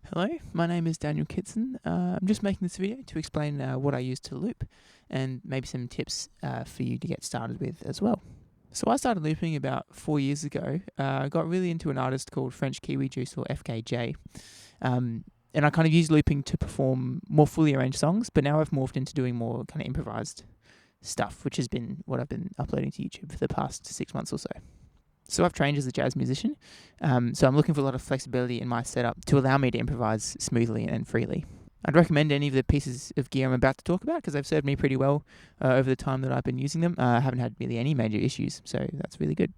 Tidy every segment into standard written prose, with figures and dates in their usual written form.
Hello, my name is Daniel Kitson. I'm just making this video to explain what I use to loop and maybe some tips for you to get started with as well. So I started looping about 4 years ago. I got really into an artist called French Kiwi Juice, or FKJ. And I kind of used looping to perform more fully arranged songs, but now I've morphed into doing more kind of improvised stuff, which has been what I've been uploading to YouTube for the past 6 months or so. So I've trained as a jazz musician, so I'm looking for a lot of flexibility in my setup to allow me to improvise smoothly and freely. I'd recommend any of the pieces of gear I'm about to talk about because they've served me pretty well over the time that I've been using them. I haven't had really any major issues, so that's really good.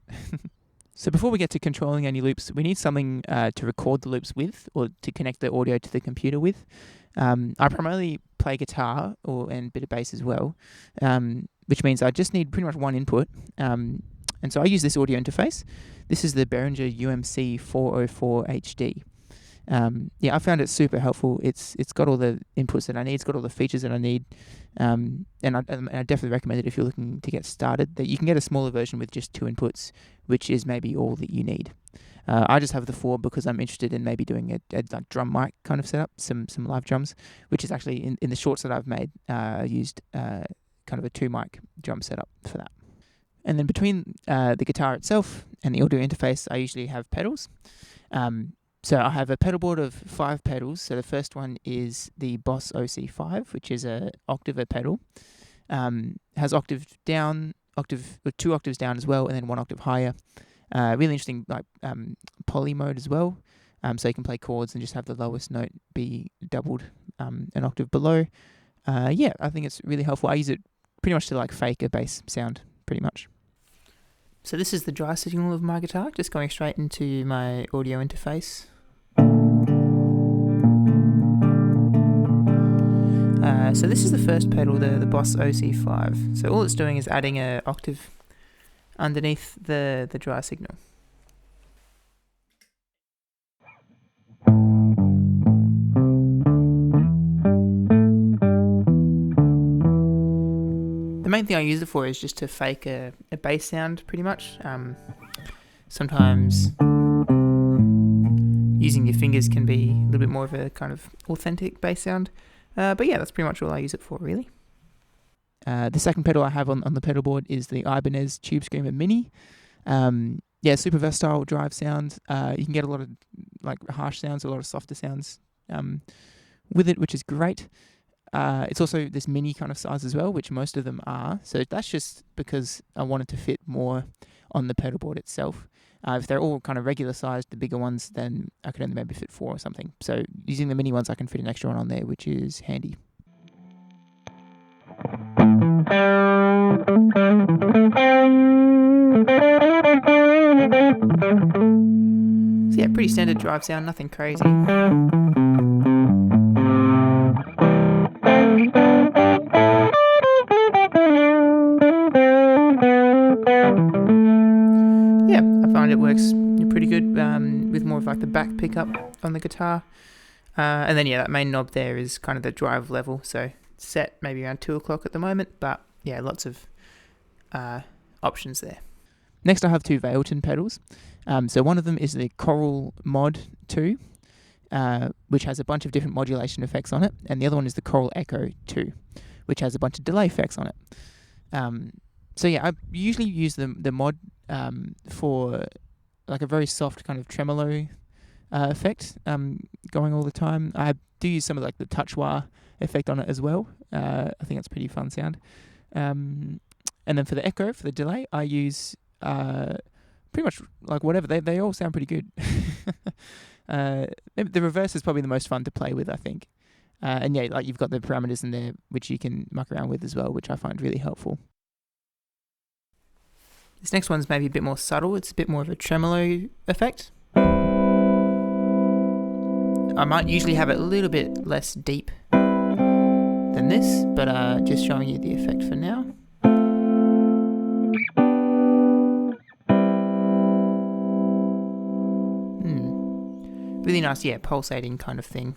So before we get to controlling any loops, we need something to record the loops with, or to connect the audio to the computer with. I primarily play guitar and a bit of bass as well, which means I just need pretty much one input. And so I use this audio interface. This is the Behringer UMC404HD. I found it super helpful. It's got all the inputs that I need. It's got all the features that I need. And I definitely recommend it if you're looking to get started. That you can get a smaller version with just 2 inputs, which is maybe all that you need. I just have the 4 because I'm interested in maybe doing a like drum mic kind of setup, some live drums, which is actually in the shorts that I've made. I used kind of a 2 mic drum setup for that. And then between the guitar itself and the audio interface, I usually have pedals. So I have a pedal board of 5 pedals. So the first one is the Boss OC5, which is a octave pedal. Has octave down, 2 octaves down as well, and then 1 octave higher. Really interesting, like poly mode as well. So you can play chords and just have the lowest note be doubled an octave below. I think it's really helpful. I use it pretty much to like fake a bass sound, pretty much. So this is the dry signal of my guitar, just going straight into my audio interface. So this is the first pedal, the Boss OC5. So all it's doing is adding an octave underneath the dry signal. The main thing I use it for is just to fake a bass sound, pretty much. Sometimes using your fingers can be a little bit more of a kind of authentic bass sound. But yeah, that's pretty much all I use it for, really. The second pedal I have on the pedal board is the Ibanez Tube Screamer Mini. Super versatile drive sound. You can get a lot of like harsh sounds, a lot of softer sounds with it, which is great. It's also this mini kind of size as well, which most of them are. So that's just because I wanted to fit more on the pedal board itself. If they're all kind of regular sized, the bigger ones, then I could only maybe fit 4 or something. So using the mini ones, I can fit an extra one on there, which is handy. So yeah, pretty standard drive sound, nothing crazy. It works pretty good with more of like the back pickup on the guitar. And then that main knob there is kind of the drive level. So it's set maybe around 2 o'clock at the moment, but lots of options there. Next I have 2 Valeton pedals. So one of them is the Coral Mod II, which has a bunch of different modulation effects on it. And the other one is the Coral Echo II, which has a bunch of delay effects on it. I usually use the mod for like a very soft kind of tremolo effect going all the time. I do use some of like the touch wah effect on it as well. I think it's a pretty fun sound. And then for the echo, for the delay, I use pretty much like whatever. They all sound pretty good. The reverse is probably the most fun to play with, I think. Like you've got the parameters in there which you can muck around with as well, which I find really helpful. This next one's maybe a bit more subtle. It's a bit more of a tremolo effect. I might usually have it a little bit less deep than this, but just showing you the effect for now. Really nice, pulsating kind of thing.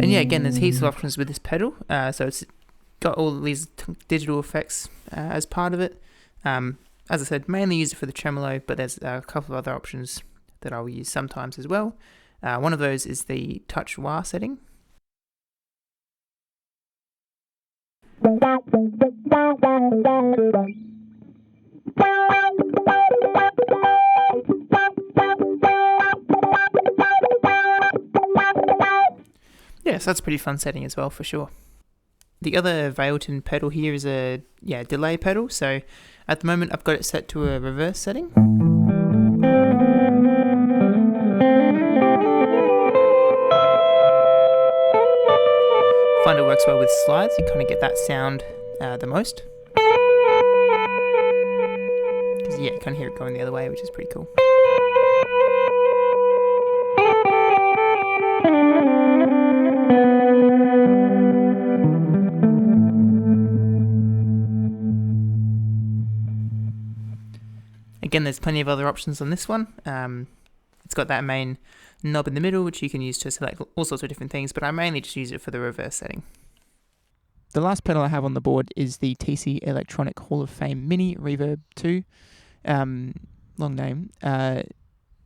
And again, there's heaps of options with this pedal. So it's got all these digital effects as part of it. As I said, mainly use it for the tremolo, but there's a couple of other options that I'll use sometimes as well. One of those is the touch wah setting. Yeah, so that's a pretty fun setting as well, for sure. The other Valeton pedal here is a delay pedal. So at the moment I've got it set to a reverse setting. Find it works well with slides. You kind of get that sound the most. Because you kind of hear it going the other way, which is pretty cool. Again, there's plenty of other options on this one. It's got that main knob in the middle, which you can use to select all sorts of different things, but I mainly just use it for the reverse setting. The last pedal I have on the board is the TC Electronic Hall of Fame Mini Reverb 2. Long name.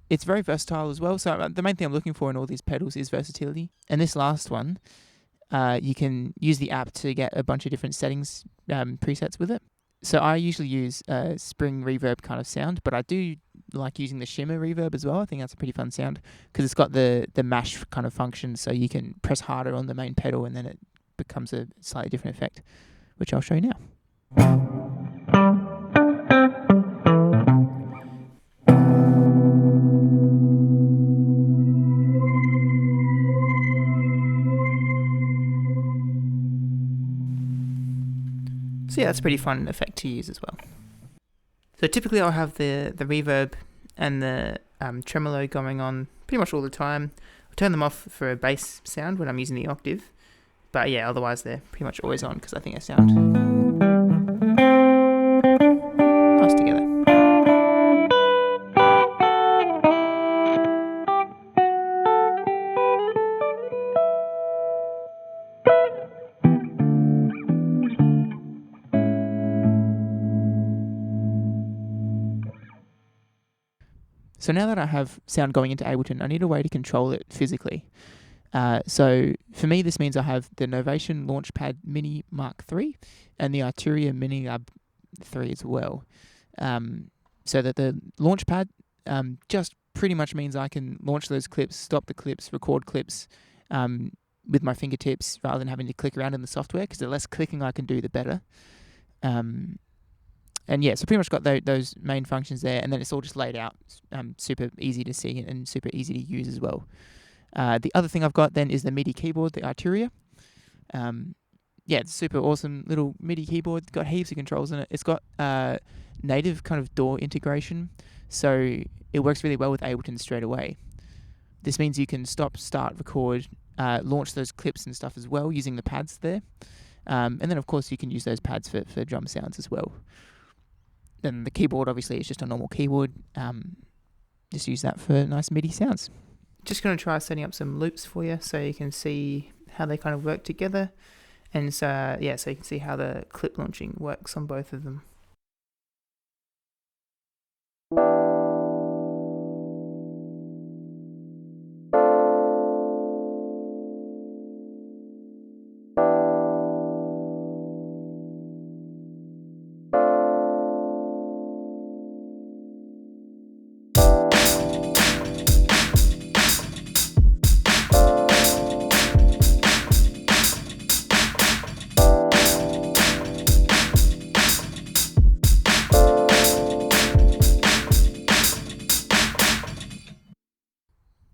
It's very versatile as well, so the main thing I'm looking for in all these pedals is versatility. And this last one, you can use the app to get a bunch of different settings, presets with it. So I usually use spring reverb kind of sound, but I do like using the shimmer reverb as well. I think that's a pretty fun sound because it's got the mash kind of function, so you can press harder on the main pedal and then it becomes a slightly different effect, which I'll show you now. So yeah, that's a pretty fun effect to use as well. So typically I'll have the reverb and the tremolo going on pretty much all the time. I'll turn them off for a bass sound when I'm using the octave. But yeah, otherwise they're pretty much always on because I think they sound nice together. So now that I have sound going into Ableton, I need a way to control it physically. So for me, this means I have the Novation Launchpad Mini Mark III and the Arturia Minilab 3 as well. So that the Launchpad just pretty much means I can launch those clips, stop the clips, record clips with my fingertips rather than having to click around in the software, because the less clicking I can do, the better. And yeah, so pretty much got those main functions there, and then it's all just laid out super easy to see and super easy to use as well. The other thing I've got then is the MIDI keyboard, the Arturia. It's super awesome little MIDI keyboard. It's got heaps of controls in it. It's got native kind of DAW integration, so it works really well with Ableton straight away. This means you can stop, start, record, launch those clips and stuff as well using the pads there. And then of course you can use those pads for drum sounds as well. Then the keyboard obviously is just a normal keyboard. Just use that for nice MIDI sounds. Just going to try setting up some loops for you so you can see how they kind of work together. And so you can see how the clip launching works on both of them.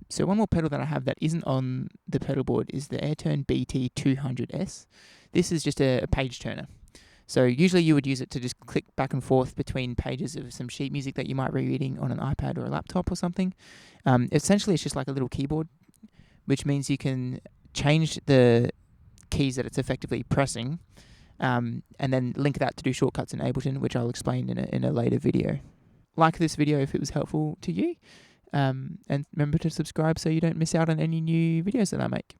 So one more pedal that I have that isn't on the pedal board is the Airturn BT200S. This is just a page turner. So usually you would use it to just click back and forth between pages of some sheet music that you might be reading on an iPad or a laptop or something. Essentially it's just like a little keyboard, which means you can change the keys that it's effectively pressing, and then link that to do shortcuts in Ableton, which I'll explain in a later video. Like this video if it was helpful to you. And remember to subscribe so you don't miss out on any new videos that I make.